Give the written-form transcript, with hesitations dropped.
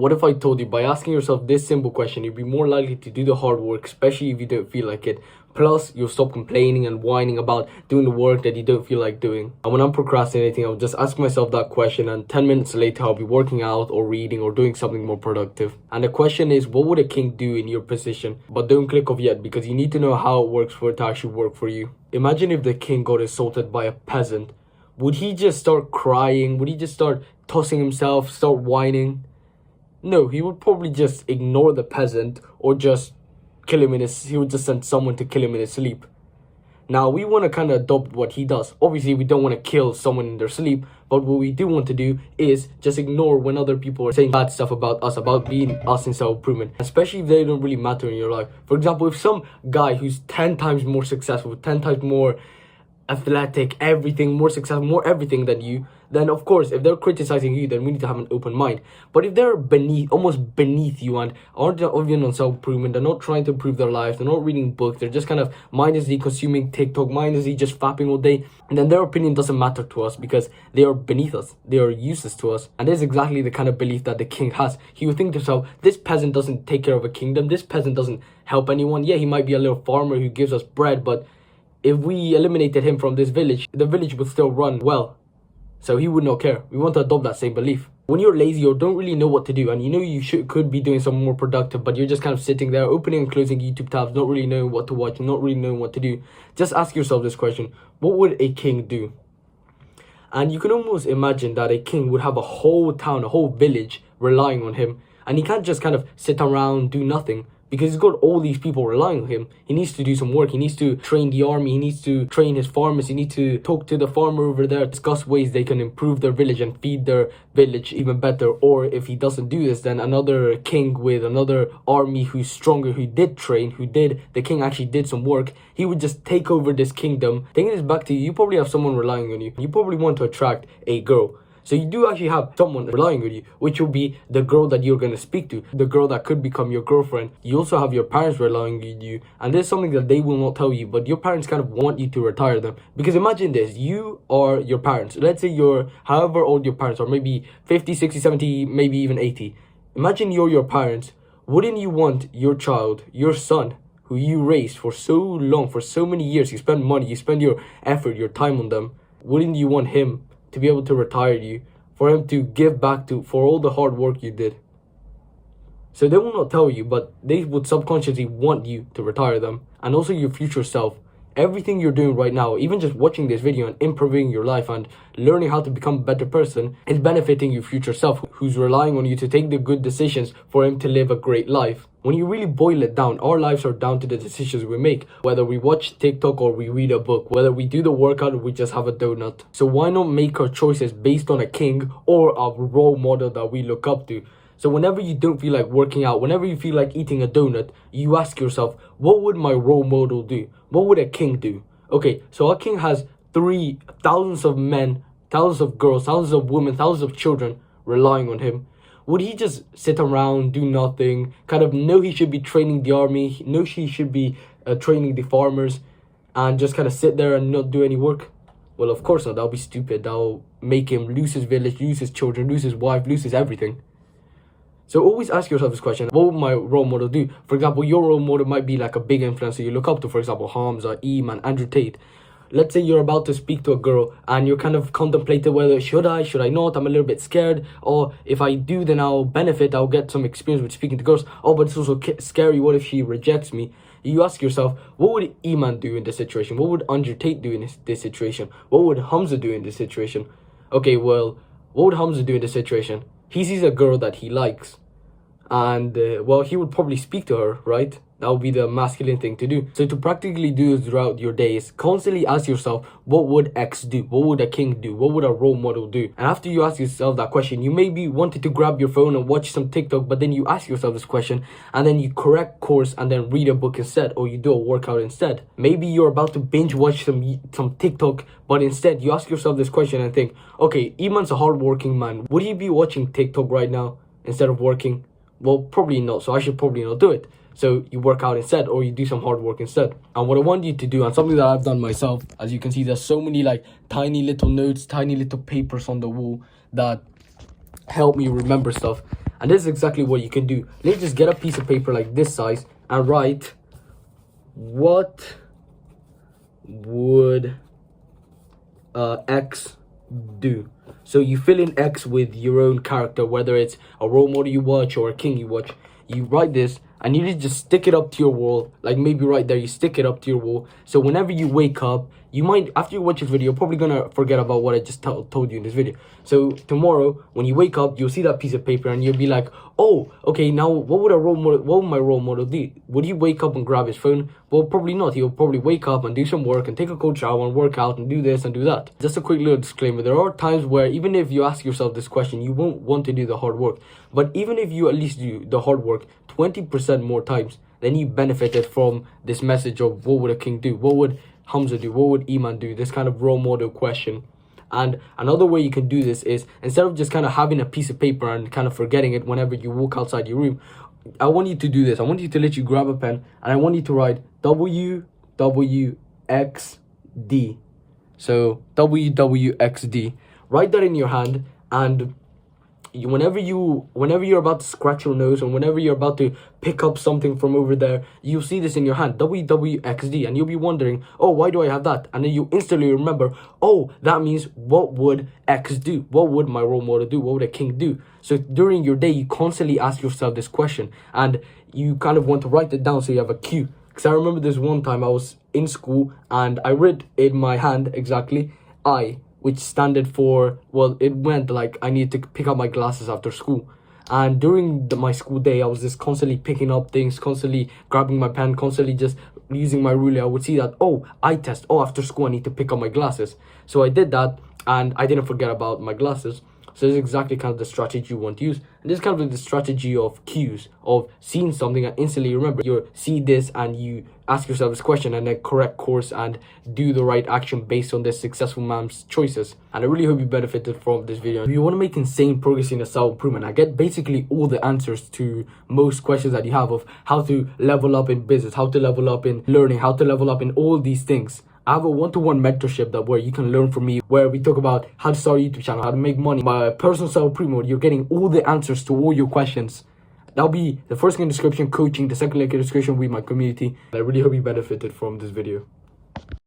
What if I told you by asking yourself this simple question, you'd be more likely to do the hard work, especially if you don't feel like it. Plus, you'll stop complaining and whining about doing the work that you don't feel like doing. And when I'm procrastinating, I'll just ask myself that question, and 10 minutes later, I'll be working out or reading or doing something more productive. And the question is, what would a king do in your position? But don't click off yet, because you need to know how it works for it to actually work for you. Imagine if the king got assaulted by a peasant. Would he just start crying? Would he just start tossing himself, start whining? No, he would probably just ignore the peasant or just kill him he would just send someone to kill him in his sleep. Now, we want to kind of adopt what he does. Obviously, we don't want to kill someone in their sleep, but what we do want to do is just ignore when other people are saying bad stuff about us, about being us in self-improvement, especially if they don't really matter in your life. For example, if some guy who's 10 times more successful, 10 times more athletic, everything, more successful, more everything than you, then of course, if they're criticizing you, then we need to have an open mind. But if they're almost beneath you and aren't even on self-improvement, they're not trying to improve their lives, they're not reading books, they're just kind of mindlessly consuming TikTok, mindlessly just fapping all day, and then their opinion doesn't matter to us because they are beneath us, they are useless to us. And this is exactly the kind of belief that the king has. He would think to himself, this peasant doesn't take care of a kingdom, this peasant doesn't help anyone. Yeah, he might be a little farmer who gives us bread, but if we eliminated him from this village, the village would still run well. So he would not care. We want to adopt that same belief. When you're lazy or don't really know what to do, and you know you could be doing something more productive, but you're just kind of sitting there, opening and closing YouTube tabs, not really knowing what to watch, not really knowing what to do, just ask yourself this question: what would a king do? And you can almost imagine that a king would have a whole town, a whole village relying on him, and he can't just kind of sit around, do nothing. Because he's got all these people relying on him. He needs to do some work. He needs to train the army. He needs to train his farmers. He needs to talk to the farmer over there, discuss ways they can improve their village and feed their village even better. Or if he doesn't do this, then another king with another army who's stronger, who did train, the king actually did some work, he would just take over this kingdom. Taking this back to you, you probably have someone relying on you. You probably want to attract a girl. So you do actually have someone relying on you, which will be the girl that you're going to speak to, the girl that could become your girlfriend. You also have your parents relying on you, and there's something that they will not tell you, but your parents kind of want you to retire them. Because imagine this, you are your parents. Let's say you're however old your parents are, maybe 50, 60, 70, maybe even 80. Imagine you're your parents. Wouldn't you want your child, your son, who you raised for so long, for so many years, you spend money, you spend your effort, your time on them, wouldn't you want him to be able to retire you, for him to give back for all the hard work you did? So they will not tell you, but they would subconsciously want you to retire them. And also your future self. Everything you're doing right now, even just watching this video and improving your life and learning how to become a better person, is benefiting your future self, who's relying on you to take the good decisions for him to live a great life. When you really boil it down, our lives are down to the decisions we make. Whether we watch TikTok or we read a book, whether we do the workout or we just have a donut. So why not make our choices based on a king or a role model that we look up to? So whenever you don't feel like working out, whenever you feel like eating a donut, you ask yourself, what would my role model do? What would a king do? Okay, so a king has thousands of men, thousands of girls, thousands of women, thousands of children relying on him. Would he just sit around, do nothing, kind of know he should be training the army, know he should be training the farmers, and just kind of sit there and not do any work? Well, of course not. That'll be stupid. That'll make him lose his village, lose his children, lose his wife, lose his everything. So always ask yourself this question: what would my role model do? For example, your role model might be like a big influencer you look up to, for example, Hamza, Eman, Andrew Tate. Let's say you're about to speak to a girl and you're kind of contemplating whether should I not, I'm a little bit scared, or if I do then I'll benefit, I'll get some experience with speaking to girls. Oh, but it's also scary, what if she rejects me? You ask yourself, what would Eman do in this situation? What would Andrew Tate do in this situation? What would Hamza do in this situation? Okay, well, what would Hamza do in this situation? He sees a girl that he likes, and well, he would probably speak to her, right? That would be the masculine thing to do. So to practically do throughout your days, constantly ask yourself, what would X do? What would a king do? What would a role model do? And after you ask yourself that question, you maybe wanted to grab your phone and watch some TikTok, but then you ask yourself this question and then you correct course and then read a book instead, or you do a workout instead. Maybe you're about to binge watch some TikTok, but instead you ask yourself this question and think, okay, Eman's a hardworking man. Would he be watching TikTok right now instead of working? Well, probably not, so I should probably not do it. So you work out instead, or you do some hard work instead. And what I want you to do, and something that I've done myself, as you can see, there's so many like tiny little notes, tiny little papers on the wall that help me remember stuff. And this is exactly what you can do. Let's just get a piece of paper like this size and write, what would X do? So you fill in X with your own character, whether it's a role model you watch or a king you watch. You write this and you just stick it up to your wall, like maybe right there, you stick it up to your wall. So whenever you wake up, you might, after you watch this video, you're probably gonna forget about what I just told you in this video. So tomorrow, when you wake up, you'll see that piece of paper and you'll be like, oh, okay, now what would my role model do? Would he wake up and grab his phone? Well, probably not. He'll probably wake up and do some work and take a cold shower and work out and do this and do that. Just a quick little disclaimer. There are times where even if you ask yourself this question, you won't want to do the hard work. But even if you at least do the hard work 20% more times, then you benefited from this message of what would a king do? What would Hamza do? What would Iman do? This kind of role model question. And another way you can do this is, instead of just kind of having a piece of paper and kind of forgetting it whenever you walk outside your room, I want you to do this. I want you to let you grab a pen and I want you to write WWXD. So WWXD. Write that in your hand, and whenever you're about to scratch your nose or whenever you're about to pick up something from over there, you'll see this in your hand, WWXD, and you'll be wondering, oh, why do I have that? And then you instantly remember, oh, that means what would X do? What would my role model do? What would a king do? So during your day, you constantly ask yourself this question, and you kind of want to write it down so you have a cue. Because I remember this one time I was in school and I read in my hand exactly I, which standard for, well, it meant like I needed to pick up my glasses after school. And during my school day, I was just constantly picking up things, constantly grabbing my pen, constantly just using my ruler. I would see that, oh, eye test, oh, after school I need to pick up my glasses. So I did that and I didn't forget about my glasses. So this is exactly kind of the strategy you want to use. And this is kind of the strategy of cues, of seeing something and instantly remember. You see this and you ask yourself this question and then correct course and do the right action based on this successful man's choices. And I really hope you benefited from this video. If you want to make insane progress in your self-improvement, I get basically all the answers to most questions that you have of how to level up in business, how to level up in learning, how to level up in all these things. I have a one-to-one mentorship where you can learn from me, where we talk about how to start a YouTube channel, how to make money, my personal self-improvement. You're getting all the answers to all your questions. That'll be the first link in the description, coaching. The second link in the description will be my community. I really hope you benefited from this video.